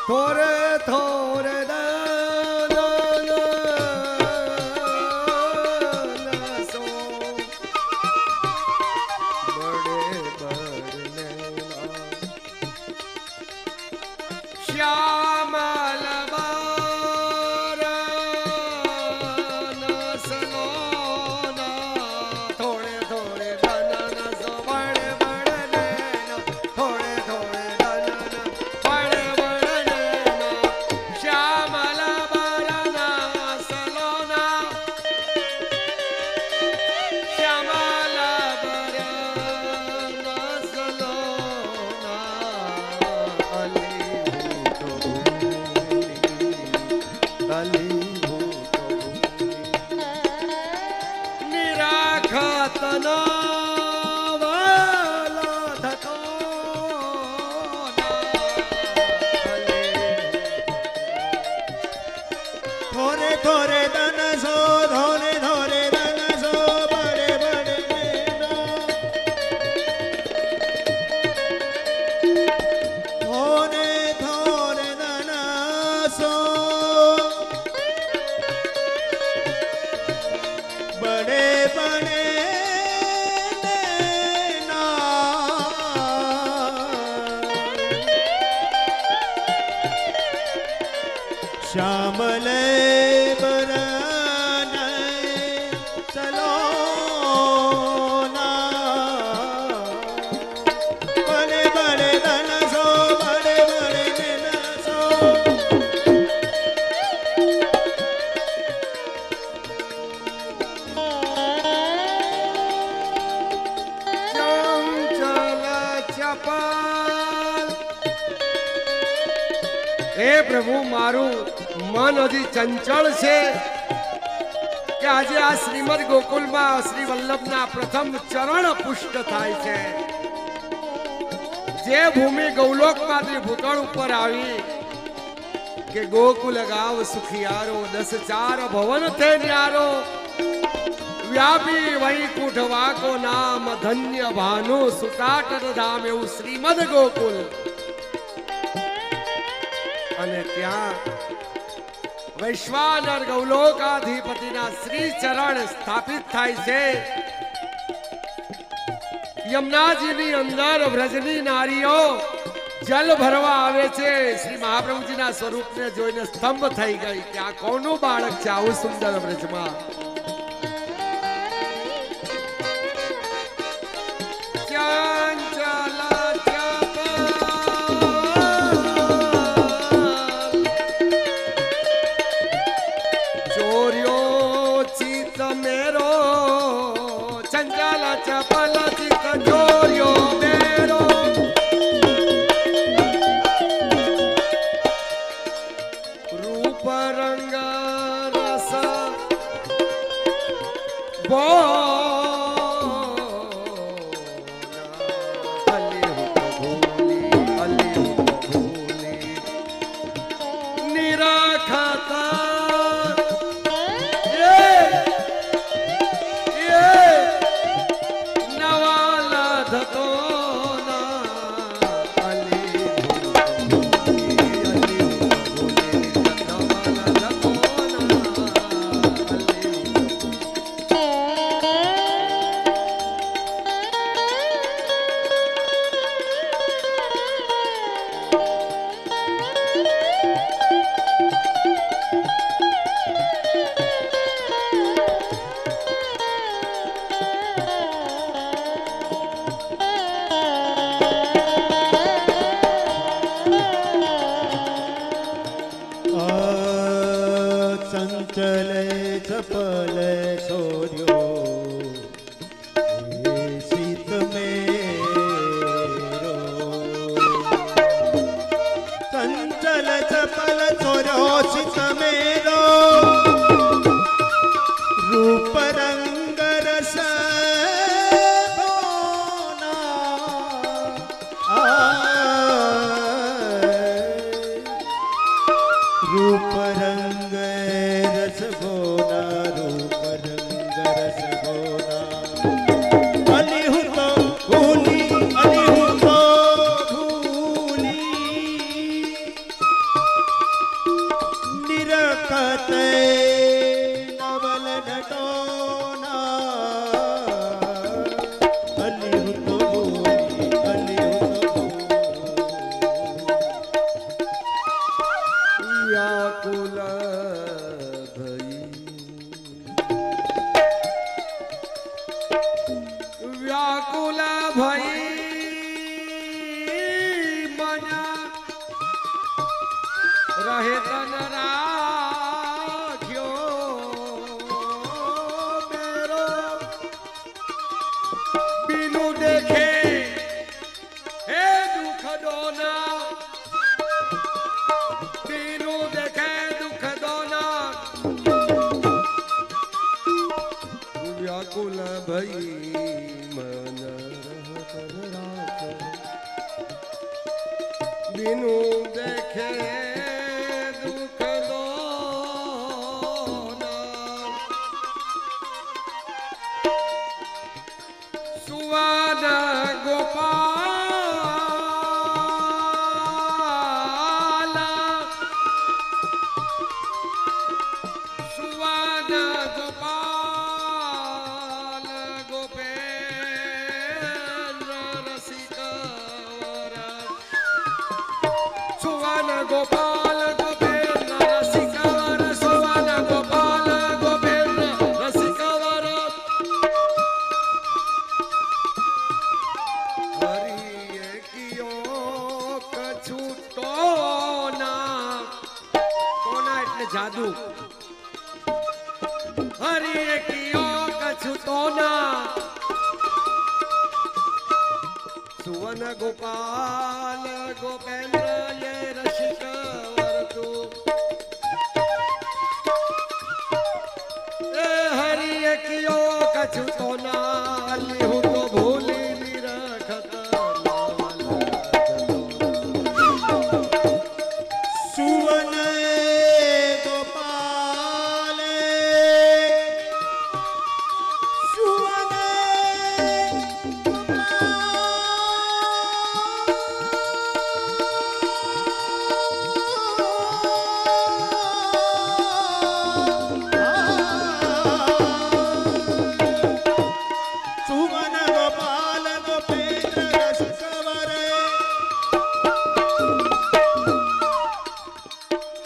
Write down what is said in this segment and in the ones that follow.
थोड़े थोड़े श्यामले बरन चलो ना बड़े बड़े धन सो बड़े बड़े दिन सो चंचल चपल हे प्रभु मारू मन हजी चंचल છે કે આજે આ શ્રીમદ ગોકુલમાં શ્રી વલ્લભના પ્રથમ ચરણ પુષ્ટ થાય છે જે ભૂમિ ગૌલોકમાંથી ભૂતળ ઉપર આવી કે ગોકુલ ગાવ સુખિયારો 10 ભવન તે ન્યારો વ્યાપી વૈકુંઠ વાકો નામ ધન્ય ભાનુ સુતાટન ધામ એવું શ્રીમદ ગોકુલ અને ત્યાં वैश्वानर गौलोकाधिपतिना श्री चरण स्थापित थाय छे यमुनाजीनी अंदर व्रजनी नारीओ जल भरवा आवे छे श्री महाप्रभुजीना स्वरूपने जोईने स्तंभ थई गई कि आ कोनु बाळक छे आवुं सुंदर व्रजमां રહે તન રાખ્યો મેરો બીનું દેખે હે દુઃખ દોના બીનું દેખે દુઃખ દોના વ્યાકુલ ભઈ મન રાખ બીનું દેખે દુઃખ દોના સુવાન ગોપાલ સુવાન ગોપાલ ગોપેન્દ્ર રસિક સુવાન ગોપાલ ગોપેન્દ્ર રસિકવર સુવાન ગોપાલ ગોપેન્દ્ર રસિકવર હરિએ કિયો કછુ ટોના ટોના એટલે જાદુ હરિએ કિયો કછુ ટોના સુવન ગોપાલ ગોપેન્દ્ર ये रसिक वरतु ए हरि कियो कछु तो नाली हूँ तो भूली निरखत સુવન ગોપાલ સુવન સુવન ગોપાલ ગોપેન્દ્ર રસિકવર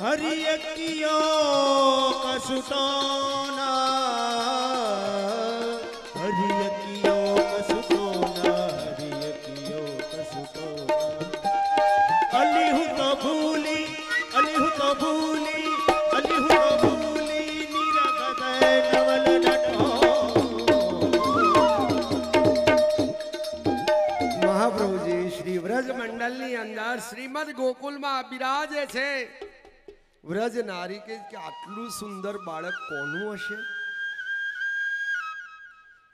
હરિય કિયો કસુટોના હરિય કિયો કસુટોના હરિય કિયો કસુટોના અલી હું તો ભૂલી અલી હું તો ભૂલી અલી હું તો ભૂલી નિરગત નવલ નટો મહાપ્રભુજી શ્રી વ્રજ મંડળની અંદર શ્રીમદ ગોકુલમાં બિરાજે છે વ્રજ નારી કે આટલું સુંદર બાળક કોનું હશે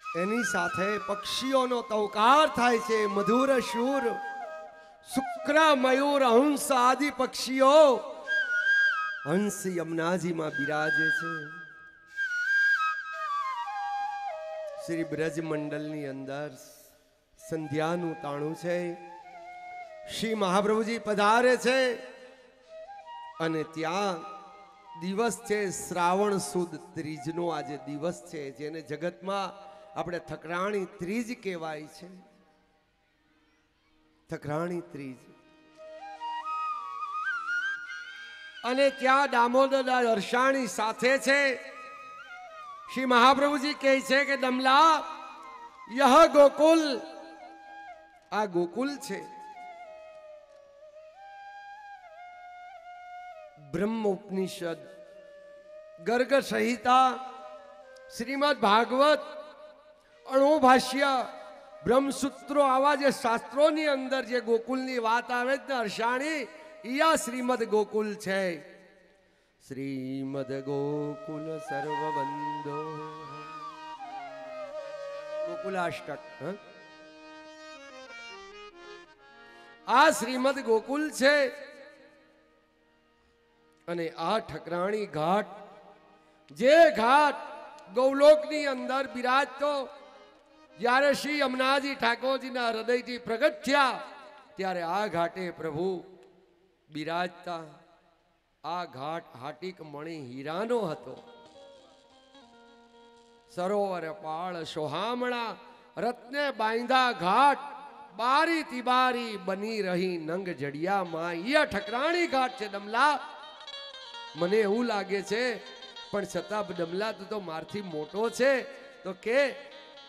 એની સાથે પક્ષીઓનો તવકાર થાય છે મધુર શૂર શુક્ર મયુર હંસ આદિ પક્ષીઓ હંસ યમુનાજીમાં બિરાજે છે શ્રી બ્રજ મંડળની અંદર સંધ્યાનું તાણું છે શ્રી મહાપ્રભુજી પધારે છે અને ત્યાં દિવસ છે શ્રાવણ સુદ ત્રીજનો આજે દિવસ છે જેને જગતમાં આપણે થકરાણી ત્રીજ કહેવાય છે થકરાણી ત્રીજ અને ત્યાં દામોદર હર્ષાણી સાથે છે શ્રી મહાપ્રભુજી કહે છે કે દમલા યહ ગોકુલ આ ગોકુલ છે બ્રહ્મ ઉપનિષદ ગર્ગ સંહિતા શ્રીમદ ભાગવત અણુભાષ્ય બ્રહ્મસૂત્રો આવા જે શાસ્ત્રોની અંદર જે ગોકુલની વાત આવે છે હર્ષાણી યા શ્રીમદ ગોકુલ છે શ્રીમદ ગોકુલ સર્વબંધો ગોકુલાષ્ટક આ શ્રીમદ ગોકુલ છે અને આ ઠકરાણી ઘાટ જે ઘાટ ગૌલોકની અંદર બિરાજતો જ્યારે શ્રી યમુનાજી ઠાકોરજીના હૃદયથી પ્રગટ થયા ત્યારે આ ઘાટે પ્રભુ બિરાજતા આ ઘાટ હાટીક મણી હીરાનો હતો સરોવર પાળ સોહામણા રત્ને બાંધા ઘાટ બારી તિબારી બની રહી નંગ જડિયામાં યા ઠકરાણી ઘાટ છે દમલા મને એવું લાગે છે પણ છતાં દમલા તું તો મારથી મોટો છે તો કે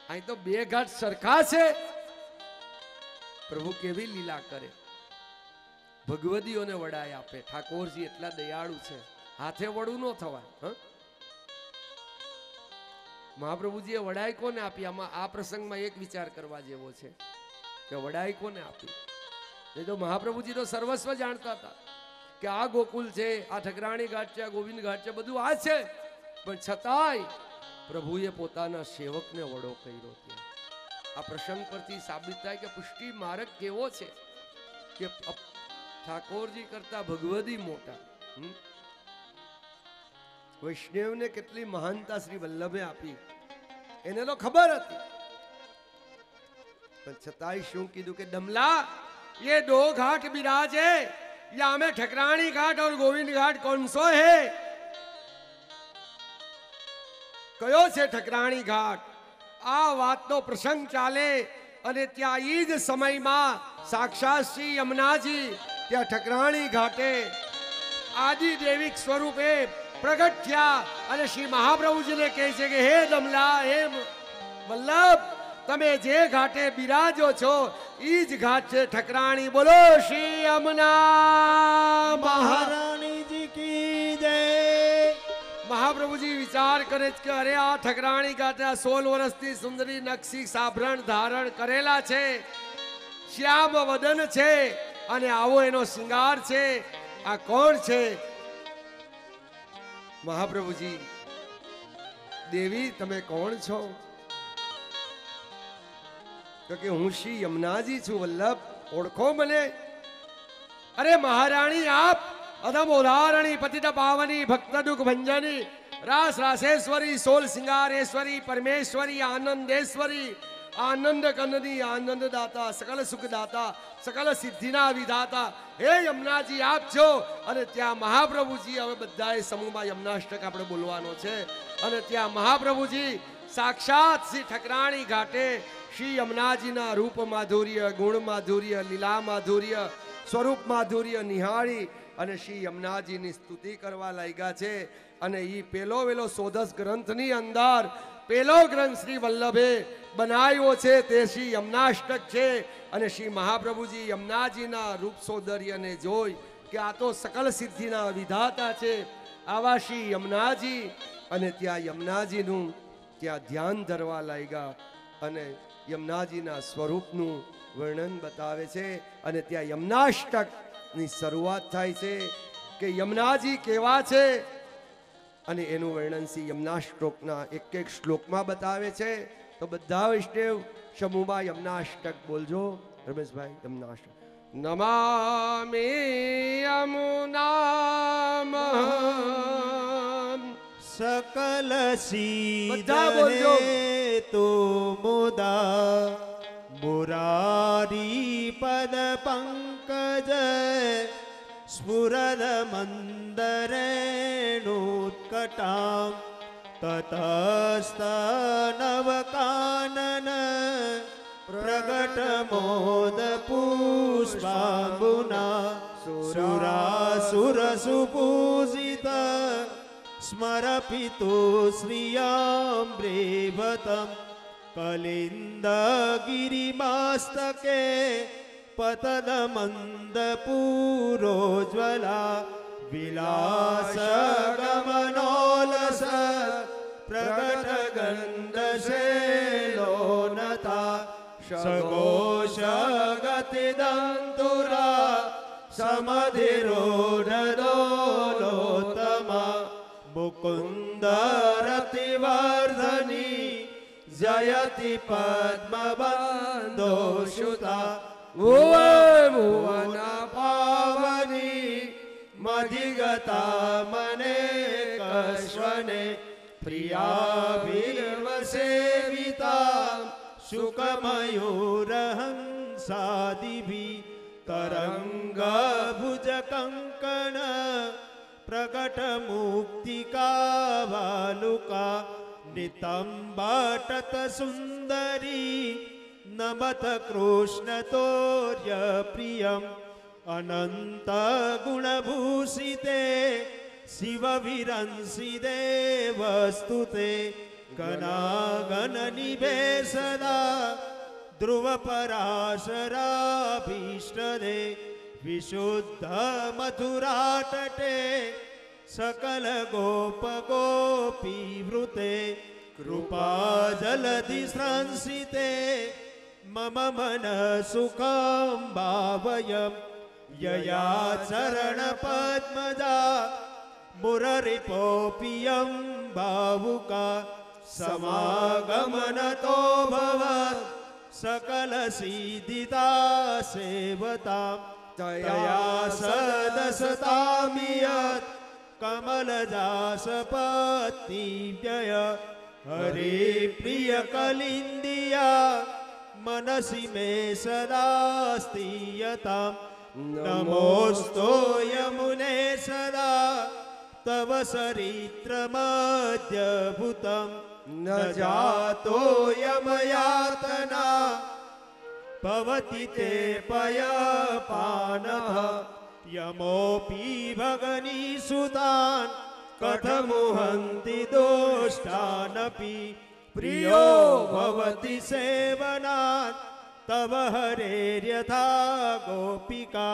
અહીં તો બે ઘાટ સરખા છે પ્રભુ કેવી લીલા કરે ભગવદીઓને વડાય આપે. ઠાકોરજી એટલા દયાળુ છે, હાથે વડું ન થવાય. મહાપ્રભુજીએ વડાઈ કોને આપી? આમાં આ પ્રસંગમાં એક વિચાર કરવા જેવો છે કે વડાઈ કોને આપી. એ તો મહાપ્રભુજી તો સર્વસ્વ જાણતા હતા કે આ ગોકુલ છે, આ ઠકરાણી ઘાટ છે, આ ગોવિંદ ઘાટ છે, બધું આ છે. પણ છતાંય પ્રભુએ પોતાના સેવકને વડો કર્યો. આ પ્રસંગ પરથી સાબિત થાય કે પુષ્ટિ માર્ગ કેવો છે કે ઠાકોરજી કરતા ભગવદી મોટા. વૈષ્ણવને કેટલી મહાનતા શ્રી વલ્લભે આપી એને તો ખબર હતી, પણ છતાંય શું કીધું કે દમલા ये दो घाट विराजे, या हमें ठकरानी घाट और गोविंद घाट कौन सो है? कयो छे ठकरानी घाट? आ वातनो प्रसंग चाले અને ત્યાં ઈ જ સમયમાં સાક્ષાત શ્રી યમુનાજી ત્યાં ઠકરાણી ઘાટે આદિ દેવિક સ્વરૂપે પ્રગટ થયા અને શ્રી મહાપ્રભુજીને કહે છે કે હે દમલા, હે વલ્લભ, તમે જે ઘાટે બિરાજો છો ઈ જ ઘાટ છે ઠકરાણી. બોલો શ્રી યમુના મહારાણીજી કી જય. મહાપ્રભુજી વિચાર કરે છે કે અરે આ ઠકરાણી ઘાટે 16 વર્ષથી સુંદરી નકશી સાભરણ ધારણ કરેલા છે, શ્યામ વદન છે અને આવો એનો શિંગાર છે, આ કોણ છે? મહાપ્રભુજી, દેવી તમે કોણ છો? તો કે હું શ્રી યમુનાજી છું વલ્લભ, ઓળખો મને. અરે મહારાણી આપ અધમ ઉદાહરણી પતિત પાવની ભક્ત દુઃખ ભંજની રાસ રાસેશ્વરી સોલ સિંગારેશ્વરી પરમેશ્વરી આનંદેશ્વરી આનંદ કનની આનંદ દાતા સકલ સુખ દાતા સકલ સિદ્ધિના વિધાતા હે યમુનાજી આપ છો. અને ત્યાં મહાપ્રભુજી, હવે બધાએ સમૂહમાં યમુનાષ્ટક આપણે બોલવાનો છે, અને ત્યાં મહાપ્રભુજી સાક્ષાત શ્રી ઠકરાણી ઘાટે શ્રી યમુનાજીના રૂપ માધુર્ય, ગુણ માધુર્ય, લીલા માધુર્ય, સ્વરૂપ માધુર્ય નિહાળી અને શ્રી યમુનાજીની સ્તુતિ કરવા લાગ્યા છે. અને એ પેલો વેલો સોદસ ગ્રંથની અંદર પેલો ગ્રંથ શ્રી વલ્લભે બનાવ્યો છે તે શ્રી યમુનાષ્ટક છે. અને શ્રી મહાપ્રભુજી યમુનાજીના રૂપ સૌંદર્યને જોઈ કે આ તો સકલ સિદ્ધિના વિધાતા છે, આવા શ્રી યમુનાજી. અને ત્યાં યમુનાજીનું ત્યાં ધ્યાન ધરવા લાગ્યા અને યમુનાજીના સ્વરૂપનું વર્ણન બતાવે છે. અને ત્યાં યમુનાષ્ટકની શરૂઆત થાય છે કે યમુનાજી કેવા છે, અને એનું વર્ણન શ્રી યમુનાષ્ટકના એક એક શ્લોકમાં બતાવે છે. તો બધા વૈષ્ણવ સમૂહમાં યમુનાષ્ટક બોલજો. રમેશભાઈ, યમુનાષ્ટક. નમામિ યમુનામ सकल બધા બોલજો. सीधे तो मुदा मुरारी पद पंकज स्फुरद मंदरेणुत्कटां ततस्त नवकानन प्रगट मोद पुष्पाम्बुना सुरासुर सुपूजित स्मरपितो श्रियाम्रेवतं कलिन्दगिरिमास्तके पतदमन्दपूरोज्ज्वला विलासगमनोलस प्रकटगन्धशैलोनता सघोषगतिदन्तुरा समधिरोढदोलोत्तमा मुकुन्दरतिवर्धनी जयति पद्मबन्धोषुता भुवन पावनी मधिगता मनेकश्वने प्रियाभिर्वसेविता शुकमयूरहंसादिभिः तरङ्गभुजकङ्कण प्रकटमुक्तिकावालुका नितम्बटत सुन्दरी नमत कृष्णतोर्यप्रियम् अनन्तगुणभूषिते शिवविरंसिते वस्तुते गणागणनिभे सदा ध्रुवपराशराभीष्टदे विशुद्ध मथुरातटे सकल गोप गोपी वृते कृपा जलधि संसिते मम मन सुखं भावयम् यया चरण पद्मजा मुररिपोऽपियं भावुका समागमनतो भवत् सकल सिद्धिदा सेवतां तया सदसतामियत् कमलजासपत्तिव्यय हरे प्रिय कलिन्दिया मनसि मे सदा स्थीयताम् नमोऽस्तु यमुने सदा तव चरित्रमद्यभुतं न जातो यमयातना भवति ते पयपानः यमोऽपि भगनीसुतान् कथमुहन्ति दोष्टानपि प्रियो भवति सेवनात् तव हरेर्यथा गोपिका